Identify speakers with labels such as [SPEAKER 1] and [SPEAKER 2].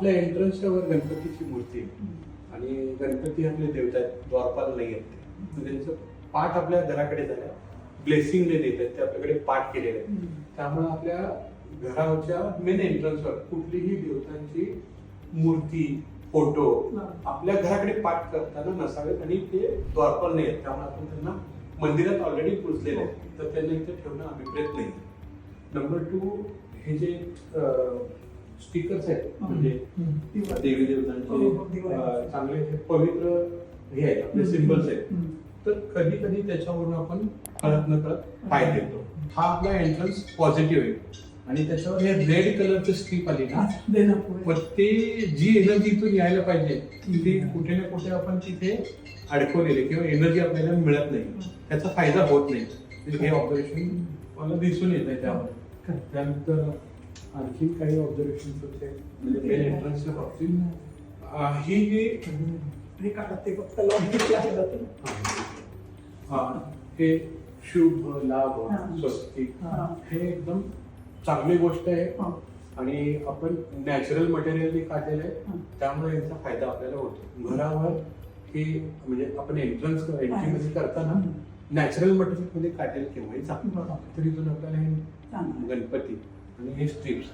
[SPEAKER 1] आपल्या एंट्रन्सच्या वर गणपतीची मूर्ती आहे. आणि गणपती आपले देवता आहेत, द्वारपाल नाही आहेत ते. तर त्यांचं पाठ आपल्या घराकडे झालं, ब्लेसिंगने देतात, ते आपल्याकडे पाठ केलेले आहे. त्यामुळे आपल्या घराच्या मेन एंट्रन्सवर कुठलीही देवतांची मूर्ती, फोटो आपल्या घराकडे पाठ करताना नसावेत आणि ते द्वारपाल नाही आहेत. त्यामुळे आपण त्यांना मंदिरात ऑलरेडी पुजलेले आहेत, तर त्यांना इथे ठेवणं अभिप्रेत नाही. नंबर 2, हे जे स्टिकर्स आहेत म्हणजे देवी देवतांचे चांगले पवित्र हे आहेत, आपले सिम्बल्स आहेत, तर कधी कधी त्याच्यावरून आपण कळत न कळत पाय देतो. हा आपला एंट्रन्स पॉझिटिव्ह आहे आणि त्याच्यावर हे रेड कलरचं स्ट्रीप आली ना, पण ते जी एनर्जी इथून यायला पाहिजे ती कुठे ना कुठे आपण तिथे अडकवलेली किंवा एनर्जी आपल्याला मिळत नाही, त्याचा फायदा होत नाही. हे ऑब्झर्वेशन मला दिसून येत आहे त्यावर. त्यानंतर आणखी काही ऑब्झर्वेशन होते म्हणजे मेन एंट्रन्सच्या बाबतीत. ही जी
[SPEAKER 2] ते फक्त लॉन्च
[SPEAKER 1] हे शुभ लाभ स्वस्तिक हे एकदम चांगली गोष्ट आहे आणि आपण नॅचरल मटेरियलने काढलेलं आहे, त्यामुळे याचा फायदा आपल्याला होतो. घरावर हे म्हणजे आपण एंट्रन्स एंट्रीमध्ये करताना नॅचरल मटेरियल मध्ये काढलेलं केव्हाही चांगलं. तर इथून आपल्याला हे गणपती आणि हे स्ट्रीप्स